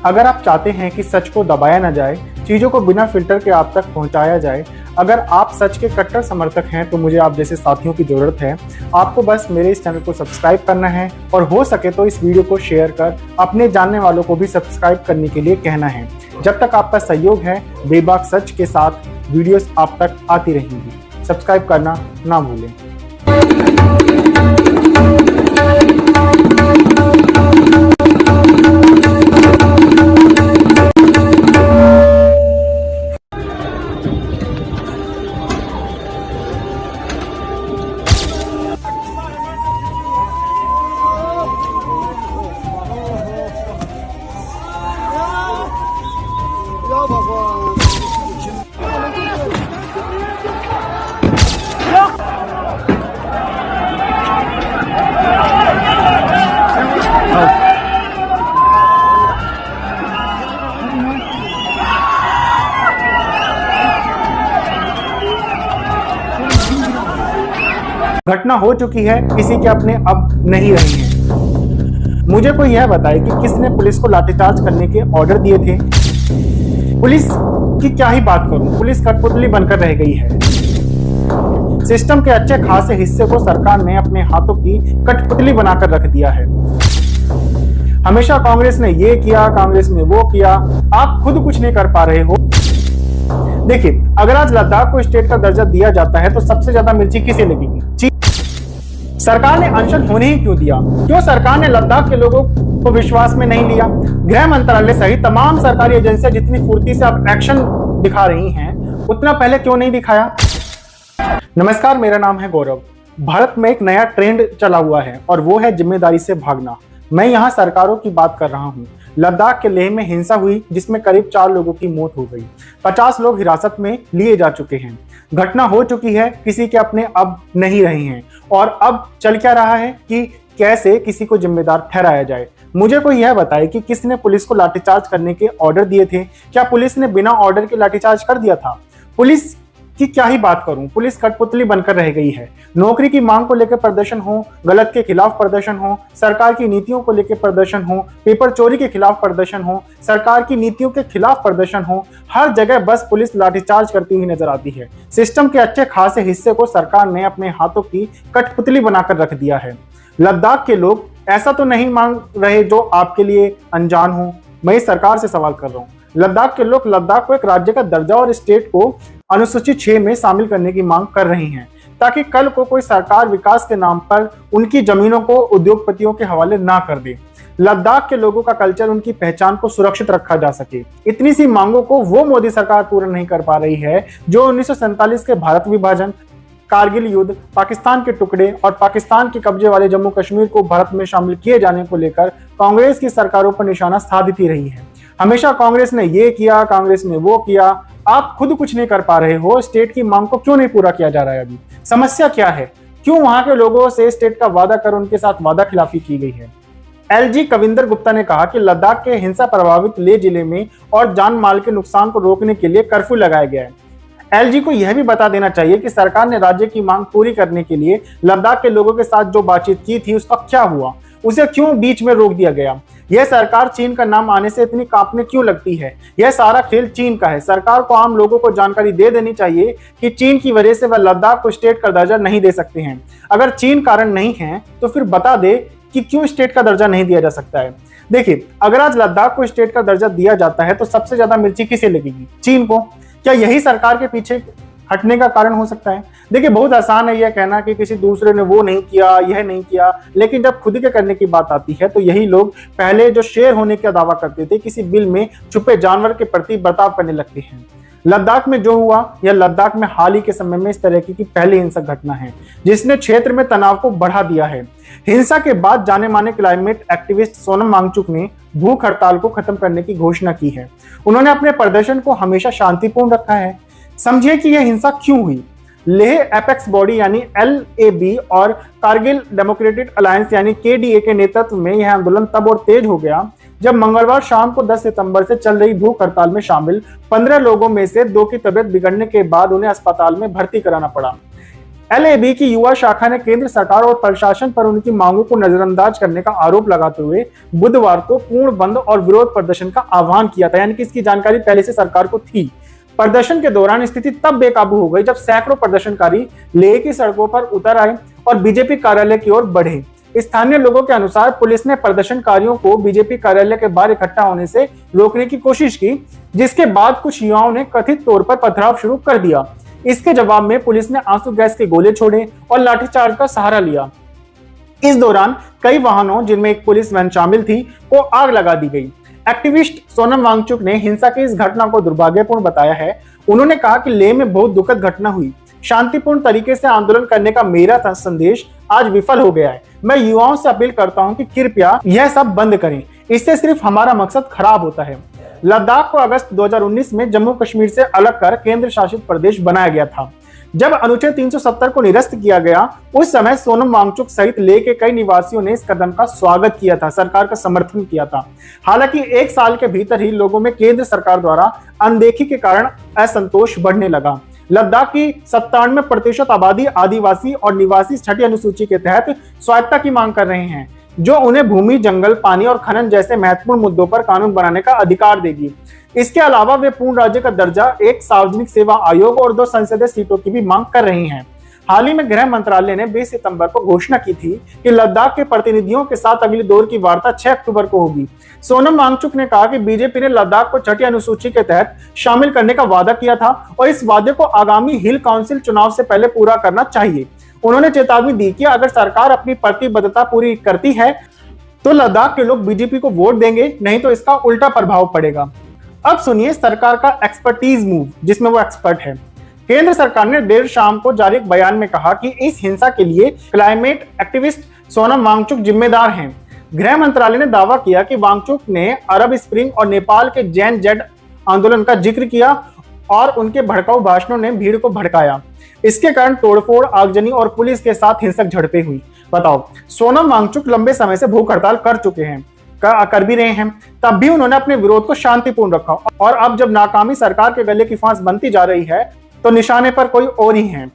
अगर आप चाहते हैं कि सच को दबाया न जाए, चीज़ों को बिना फिल्टर के आप तक पहुंचाया जाए, अगर आप सच के कट्टर समर्थक हैं तो मुझे आप जैसे साथियों की ज़रूरत है। आपको बस मेरे इस चैनल को सब्सक्राइब करना है और हो सके तो इस वीडियो को शेयर कर अपने जानने वालों को भी सब्सक्राइब करने के लिए कहना है। जब तक आपका सहयोग है, बेबाक सच के साथ वीडियोस आप तक आती रहेंगी। सब्सक्राइब करना ना भूलें। घटना हो चुकी है, किसी के अपने अब नहीं रही हैं। मुझे कोई यह बताए कि किसने पुलिस को लाठीचार्ज करने के ऑर्डर दिए थे। पुलिस की क्या ही बात करूं, पुलिस कठपुतली बनकर रह गई है। सिस्टम के अच्छे खासे हिस्से को सरकार ने अपने हाथों की कठपुतली बनाकर रख दिया है। हमेशा कांग्रेस ने ये किया, कांग्रेस ने वो किया, आप खुद कुछ नहीं कर पा रहे हो। देखिए, अगर आज लद्दाख को स्टेट का दर्जा दिया जाता है तो सबसे ज्यादा मिर्ची किसे लगेगी? सरकार ने अनशन होने ही क्यों दिया? क्यों सरकार ने लद्दाख के लोगों को विश्वास में नहीं लिया? गृह मंत्रालय सहित तमाम सरकारी एजेंसियां जितनी फुर्ती से अब एक्शन दिखा रही हैं, उतना पहले क्यों नहीं दिखाया? नमस्कार, मेरा नाम है गौरव। भारत में एक नया ट्रेंड चला हुआ है और वो है जिम्मेदारी से भागना। मैं यहाँ सरकारों की बात कर रहा हूँ। लद्दाख के लेह में हिंसा हुई जिसमें करीब 4 लोगों की मौत हो गई। 50 लोग हिरासत में लिए जा चुके हैं। घटना हो चुकी है, किसी के अपने अब नहीं रहे हैं। और अब चल क्या रहा है कि कैसे किसी को जिम्मेदार ठहराया जाए। मुझे कोई यह बताए कि किसने पुलिस को लाठीचार्ज करने के ऑर्डर दिए थे। क्या पुलिस ने बिना ऑर्डर के लाठीचार्ज कर दिया था? पुलिस की क्या ही बात करूं, पुलिस कठपुतली बनकर रह गई है। नौकरी की मांग को लेकर प्रदर्शन हो, गलत के खिलाफ प्रदर्शन हो, सरकार की नीतियों को लेकर प्रदर्शन हो, पेपर चोरी के खिलाफ प्रदर्शन हो, सरकार की नीतियों के खिलाफ प्रदर्शन हो, हर जगह बस पुलिस लाठीचार्ज करती हुई नजर आती है। सिस्टम के अच्छे खासे हिस्से को सरकार ने अपने हाथों की कठपुतली बनाकर रख दिया है। लद्दाख के लोग ऐसा तो नहीं मांग रहे जो आपके लिए अनजान हो। मैं इस सरकार से सवाल कर रहा हूँ। लद्दाख के लोग लद्दाख को एक राज्य का दर्जा और स्टेट को अनुसूची 6 में शामिल करने की मांग कर रही हैं, ताकि कल को कोई सरकार विकास के नाम पर उनकी जमीनों को उद्योगपतियों के हवाले ना कर दे। लद्दाख के लोगों का कल्चर, उनकी पहचान को सुरक्षित रखा जा सके। इतनी सी मांगों को वो मोदी सरकार पूरा नहीं कर पा रही है जो 1947 के भारत विभाजन, कारगिल युद्ध, पाकिस्तान के टुकड़े और पाकिस्तान के कब्जे वाले जम्मू कश्मीर को भारत में शामिल किए जाने को लेकर कांग्रेस की सरकारों पर निशाना साधती रही है। हमेशा कांग्रेस ने ये किया, कांग्रेस ने वो किया, आप खुद कुछ नहीं कर पा रहे हो। स्टेट की मांग को क्यों नहीं पूरा किया जा रहा है? अभी समस्या क्या है? क्यों वहां के लोगों से स्टेट का वादा कर उनके साथ वादा खिलाफी की गई है? एलजी कविंदर गुप्ता ने कहा कि लद्दाख के हिंसा प्रभावित लेह जिले में और जान माल के नुकसान को रोकने के लिए कर्फ्यू लगाया गया है। एलजी को यह भी बता देना चाहिए कि सरकार ने राज्य की मांग पूरी करने के लिए लद्दाख के लोगों के साथ जो बातचीत की थी उसका क्या हुआ, उसे क्यों बीच में रोक दिया गया? यह सरकार चीन का नाम आने से इतनी कांपने क्यों लगती है? यह सारा खेल चीन का है। सरकार को आम लोगों को जानकारी दे देनी चाहिए कि चीन की वजह से वह लद्दाख को स्टेट का दर्जा नहीं दे सकते हैं। अगर चीन कारण नहीं है तो फिर बता दे कि क्यों स्टेट का दर्जा नहीं दिया जा सकता है। देखिए, अगर आज लद्दाख को स्टेट का दर्जा दिया जाता है तो सबसे ज्यादा मिर्ची किसे लगेगी? चीन को। क्या यही सरकार के पीछे हटने का कारण हो सकता है? देखिए, बहुत आसान है यह कहना कि किसी दूसरे ने वो नहीं किया, यह नहीं किया, लेकिन जब खुद के करने की बात आती है तो यही लोग पहले जो शेर होने का दावा करते थे, किसी बिल में छुपे जानवर के प्रति बर्ताव करने लगते हैं। लद्दाख में जो हुआ, यह लद्दाख में हाल ही के समय में इस तरह की पहली हिंसक घटना है जिसने क्षेत्र में तनाव को बढ़ा दिया है। हिंसा के बाद जाने माने क्लाइमेट एक्टिविस्ट सोनम वांगचुक ने भूख हड़ताल को खत्म करने की घोषणा की है। उन्होंने अपने प्रदर्शन को हमेशा शांतिपूर्ण रखा है। समझिए कि यह हिंसा क्यों हुई। लेह एपेक्स बॉडी यानी LAB और कारगिल डेमोक्रेटिक अलायंस यानी KDA के नेतृत्व में यह आंदोलन तब और तेज हो गया जब मंगलवार शाम को 10 सितंबर से चल रही भूख हड़ताल में शामिल 15 लोगों में से 2 की तबीयत बिगड़ने के बाद उन्हें अस्पताल में भर्ती कराना पड़ा। LAB की युवा शाखा ने केंद्र सरकार और प्रशासन पर उनकी मांगों को नजरअंदाज करने का आरोप लगाते हुए बुधवार को पूर्ण बंद और विरोध प्रदर्शन का आह्वान किया था, यानी कि इसकी जानकारी पहले से सरकार को थी। प्रदर्शन के दौरान स्थिति तब बेकाबू हो गई जब सैकड़ों प्रदर्शनकारी लेह की सड़कों पर उतर आए और बीजेपी कार्यालय की ओर बढ़े। स्थानीय लोगों के अनुसार पुलिस ने प्रदर्शनकारियों को बीजेपी कार्यालय के बाहर इकट्ठा होने से रोकने की कोशिश की, जिसके बाद कुछ युवाओं ने कथित तौर पर पथराव शुरू कर दिया। इसके जवाब में पुलिस ने आंसू गैस के गोले छोड़े और लाठीचार्ज का सहारा लिया। इस दौरान कई वाहनों, जिनमें एक पुलिस वैन शामिल थी, को आग लगा दी गई। एक्टिविस्ट सोनम वांगचुक ने हिंसा की इस घटना को दुर्भाग्यपूर्ण बताया है। उन्होंने कहा कि लेह में बहुत दुखद घटना हुई। शांतिपूर्ण तरीके से आंदोलन करने का मेरा संदेश आज विफल हो गया है। मैं युवाओं से अपील करता हूं कि कृपया यह सब बंद करें, इससे सिर्फ हमारा मकसद खराब होता है। लद्दाख को अगस्त 2019 में जम्मू कश्मीर से अलग कर केंद्र शासित प्रदेश बनाया गया था। जब अनुच्छेद 370 को निरस्त किया गया, उस समय सोनम वांगचुक सहित लेह के कई निवासियों ने इस कदम का स्वागत किया था, सरकार का समर्थन किया था। हालांकि एक साल के भीतर ही लोगों में केंद्र सरकार द्वारा अनदेखी के कारण असंतोष बढ़ने लगा। लद्दाख की 97% आबादी आदिवासी और निवासी छठी अनुसूची के तहत स्वायत्तता की मांग कर रहे हैं, जो उन्हें भूमि, जंगल, पानी और खनन जैसे महत्वपूर्ण मुद्दों पर कानून बनाने का अधिकार देगी। इसके अलावा वे पूर्ण राज्य का दर्जा, एक सार्वजनिक सेवा आयोग और 2 संसदीय सीटों की भी मांग कर रही हैं। हाल ही में गृह मंत्रालय ने 20 सितंबर को घोषणा की थी कि लद्दाख के प्रतिनिधियों के साथ अगली दौर की वार्ता 6 अक्टूबर को होगी। सोनम वांगचुक ने कहा कि बीजेपी ने लद्दाख को छठी अनुसूची के तहत शामिल करने का वादा किया था और इस वादे को आगामी हिल काउंसिल चुनाव से पहले पूरा करना चाहिए। उन्होंने चेतावनी दी कि अगर सरकार अपनी प्रतिबद्धता पूरी करती है तो लद्दाख के लोग बीजेपी को वोट देंगे, नहीं तो इसका उल्टा प्रभाव पड़ेगा। अब सुनिए सरकार का एक्सपर्टीज मूव, जिसमें वो एक्सपर्ट है। केंद्र सरकार ने देर शाम को जारी एक बयान में कहा कि इस हिंसा के लिए क्लाइमेट एक्टिविस्ट सोनम वांगचुक जिम्मेदार हैं। गृह मंत्रालय ने दावा किया कि वांगचुक ने अरब स्प्रिंग और नेपाल के जैन जेड आंदोलन का जिक्र किया और उनके भड़काऊ भाषणों ने भीड़ को भड़काया। इसके कारण तोड़फोड़, आगजनी और पुलिस के साथ हिंसक झड़पें हुई। बताओ, सोनम वांगचुक लंबे समय से भूख हड़ताल कर चुके हैं, कर भी रहे हैं, तब भी उन्होंने अपने विरोध को शांतिपूर्ण रखा और अब जब नाकामी सरकार के गले की फांस बनती जा रही है तो निशाने पर कोई और ही है।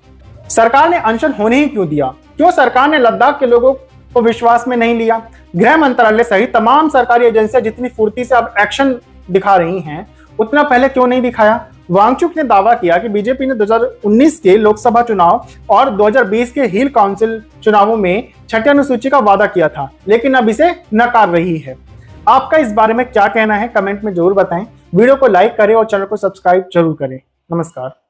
सरकार ने अनशन होने ही क्यों दिया? क्यों सरकार ने लद्दाख के लोगों को विश्वास में नहीं लिया? गृह मंत्रालय सहित तमाम सरकारी एजेंसियां जितनी फुर्ती से अब एक्शन दिखा रही हैं, उतना पहले क्यों नहीं दिखाया? वांगचुक ने दावा किया कि बीजेपी ने 2019 के लोकसभा चुनाव और 2020 के हिल काउंसिल चुनावों में छठी अनुसूची का वादा किया था, लेकिन अब इसे नकार रही है। आपका इस बारे में क्या कहना है, कमेंट में जरूर बताएं। वीडियो को लाइक करें और चैनल को सब्सक्राइब जरूर करें। नमस्कार।